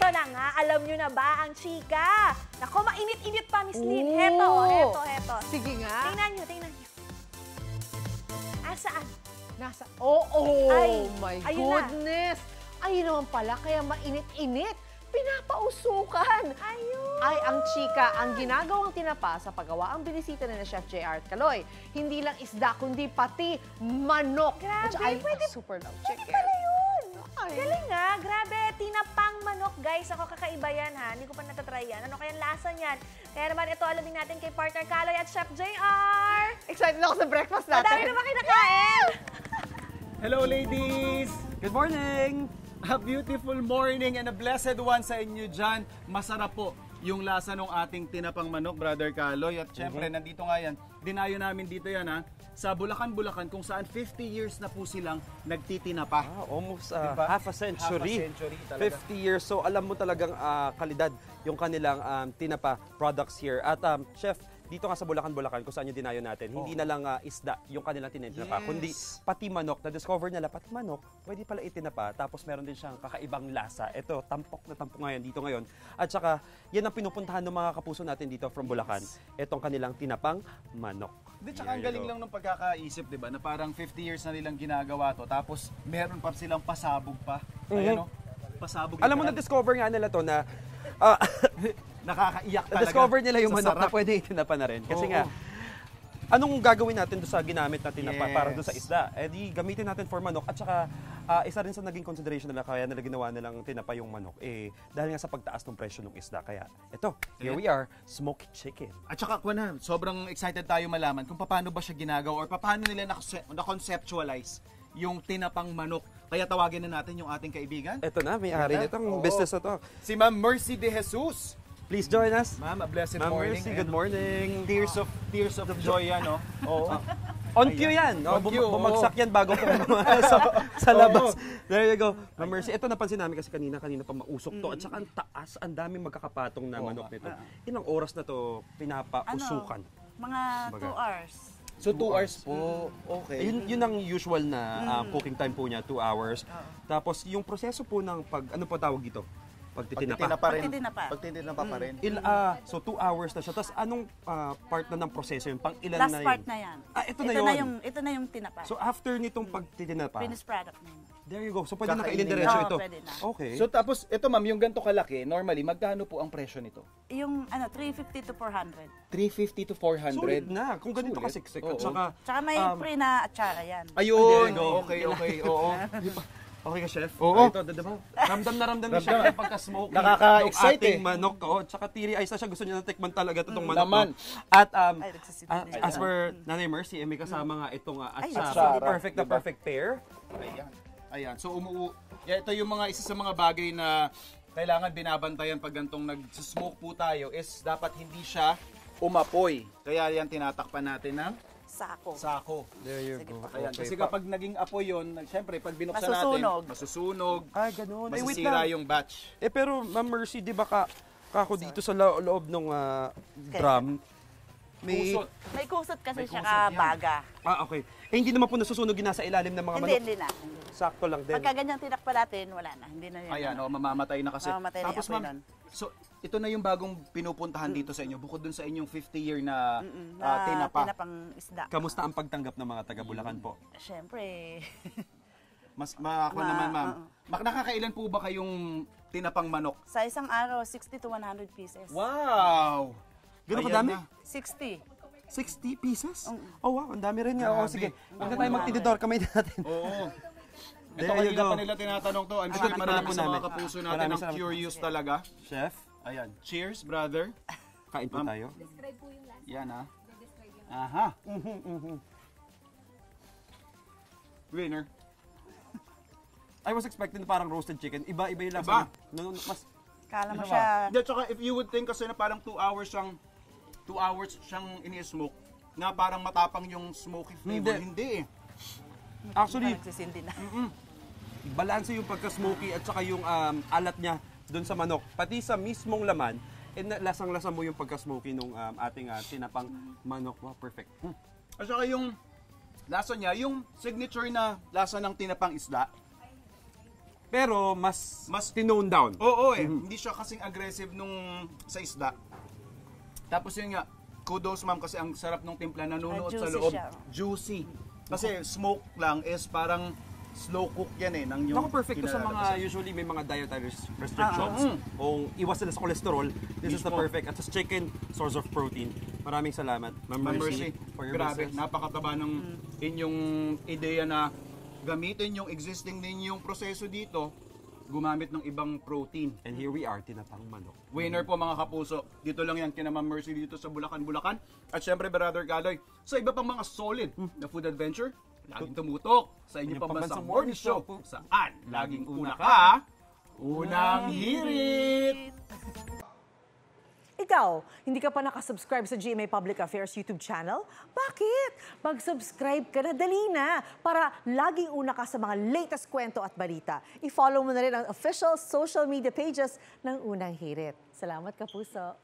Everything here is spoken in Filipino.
na nga, alam nyo na ba ang chika? Nako, mainit-init pa, Miss Lynn. Heto. Sige nga. Tingnan nyo. Asaan? Oh my ayun goodness. Ayun naman pala, kaya mainit-init. Pinapausukan. Ayun. Ay, ang chika, ang ginagawang tinapa sa paggawa ang binisita na Chef J.R. Kaloy. Hindi lang isda, kundi pati manok. Grabe, Which I pwede super love chicken. pala yun. Ay. Galing nga, grabe. Tinapang manok, guys. Ako kakaiba yan, ha? Hindi ko pa natatry yan. Ano kaya lasa niyan? Kaya naman, ito alam din natin kay partner Kaloy at Chef JR. Excited ako sa breakfast natin. Madami naman kinakain. Hello ladies! Good morning! A beautiful morning and a blessed one sa inyo dyan. Masarap po yung lasa ng ating tinapang manok, Brother Kaloy. At syempre, nandito nga yan. Dinayo namin dito yan, ha? Sa Bulacan, kung saan 50 years na po silang nagtitinapa. Almost Diba? half a century. Half a century talaga. 50 years. So alam mo talagang kalidad yung kanilang tinapa products here. At Chef, dito nga sa Bulacan, kung saan yung dinayo natin, hindi na lang isda yung kanilang tininapa, kundi pati manok. Na-discover nila, pati manok, pwede pala itinapa. Tapos meron din siyang kakaibang lasa. Ito, tampok na tampok ngayon dito ngayon. At saka, yan ang pinupuntahan ng mga kapuso natin dito from Bulacan. Itong kanilang tinapang manok. Di, tsaka ang galing lang ng pagkakaisip, di ba? Na parang 50 years na nilang ginagawa to. Tapos, meron pa silang pasabog pa. Ayan, no? Pasabog. Alam mo, na-discover nga nila to na nakakaiyak talaga. discover nila yung sa manok sarap. na pwede itinapa na rin. Kasi Oo. nga, anong gagawin natin doon sa ginamit na tinapa para doon sa Yes. isda? Eh di gamitin natin for manok. At saka, isa rin sa naging consideration nila kaya nila ginawa nilang tinapa yung manok. Dahil nga sa pagtaas ng presyo ng isda. Kaya, ito, here we are, smoked chicken. At saka, sobrang excited tayo malaman kung paano ba siya ginagawa or paano nila na-conceptualize yung tinapang manok. Kaya tawagin na natin yung ating kaibigan. Ito na, may-ari nitong business na to. Si Ma'am Mercy De Jesus. Please join us. Ma'am, a blessed Ma'am morning. Mercy, good morning. Tears of joy yan, no? Oo. On cue yan. On cue, Bumagsak yan bago po sa labas. There you go. Ma'am Mercy, ito napansin namin kasi kanina pa mausok to. At saka ang taas, ang daming magkakapatong na manok nito. Ilang oras na to pinapausukan? Mga 2 hours. So 2 hours po. Okay. Yun ang usual na cooking time po niya, 2 hours. Tapos yung proseso po ng ano po tawag dito? Pagtitinapa. Pagtitinapa pa rin. So 2 hours na siya. Tapos anong part na ng proseso yun? Pang ilan Last na yun? part na yan. Ito na yun. Ito na yung tinapa. So after nitong pagtitinapa, Finished product na yun. there you go. So pwede na Kakainin kainin diretso na. ito. Oo, pwede na. Okay. So tapos, ito ma'am, yung ganito kalaki, normally, magkano po ang presyo nito? Yung 350 to 400. 350 to 400. Sulit na. Kung ganito Sulit. kasiksik. Oo. At saka, Tsaka may free na atsara yan. Ayun! There you go. Okay, oo. okay ka, chef? Oo. Ito, diba? Ramdam na ni chef yung pagka-smoky. Nakaka-excite ating eh. manok. Oh, tsaka teary eyes na siya. Gusto niya na tikman talaga itong manok. Naman. No? At Ay, nagsisindi as per Nanay Mercy, may kasama nga itong atsara. atsara. Perfect na Diba? perfect pair. Ayan. So, ito yung isa sa mga bagay na kailangan binabantayan pag gantong nag-smoke po tayo is dapat hindi siya umapoy. Kaya yan tinatakpan natin ng sako. There you go. Ayan. Okay. Kasi kapag naging apoy yun, siyempre pag binuksan Masusunog. natin, masusunog, Ay, ganun. Ay, wait masisira lang. yung batch. Pero, Ma'am Mercy, di ba kako dito sa loob ng drum, may... Kusot. May kusot kasi May siya kusot yan. baga. okay. Hindi naman po nasusunog yun nasa ilalim ng mga manok. Hindi na. Sakto lang din. Pagka ganyan tinakpa natin, wala na. Hindi na yun. Ayan, mamamatay na kasi. Mamamatay na yung Tapos apoy ma'am, nun. so ito na yung bagong pinupuntahan dito sa inyo, bukod dun sa inyong 50-year na Na tinapa. tinapang isda. Kamusta ang pagtanggap ng mga taga Bulacan po? Siyempre. Ako naman ma'am. Nakakailan po ba kayong tinapang manok? Sa isang araw, 60 to 100 pieces. Wow! Ganun Ayan kadami? na. 60. 60 pieces? Oh wow, ang dami rin nga. Oh, sige. Huwag na tayo magtididor, kamay natin. Oo. Ito There you kanina go. pa nila tinatanong to. I'm sure Tikman marami po sa namin. mga kapuso natin Maraming ang salamat. curious talaga. Chef, Ayan. Cheers, brother. kain po tayo. Yan ha. Aha. Winner. I was expecting parang roasted chicken. Iba-iba yung lasa. Iba. No, mas Kala mo siya. Yeah, tsaka if you would think kasi na parang 2 hours siyang ini-smoke na parang matapang yung smoky flavor. Hindi eh. actually Nagsisindi na. balanse yung pagka-smoky at saka yung alat niya doon sa manok. Pati sa mismong laman, lasang-lasa mo yung pagka-smoky nung ating tinapang manok. Wow, perfect. At saka yung lasa niya, yung signature na lasa ng tinapang isda, Pero mas tinone down. Oo hindi siya kasing aggressive nung sa isda. Tapos yun nga, kudos ma'am kasi ang sarap ng timpla nanunuot sa Juicy loob. siya. Juicy. Kasi smoke lang is parang slow cook yan ng yung Ako perfect to sa mga, usually may mga dietary restrictions. Kung iwas sila sa cholesterol, this is the Mismo. perfect. At sa chicken, source of protein. Maraming salamat, Ma'am Ma'am Mercy, Mercy, for your grabe, business. napakataba ng inyong ideya na gamitin yung existing ninyong proseso dito, gumamit ng ibang protein. And here we are, tinapang manok. Winner po mga kapuso. Dito lang yan kina Ma'am Mercy dito sa Bulacan, Bulacan. At syempre, Brother Galoy, sa iba pang mga solid na food adventure, laging tumutok sa inyong pambansang morning show. Saan? Laging una ka, unang hirit! Ikaw, hindi ka pa nakasubscribe sa GMA Public Affairs YouTube channel? Bakit? Mag-subscribe ka na, dali na, para laging una ka sa mga latest kwento at balita. I-follow mo na rin ang official social media pages ng Unang Hirit. Salamat, Kapuso.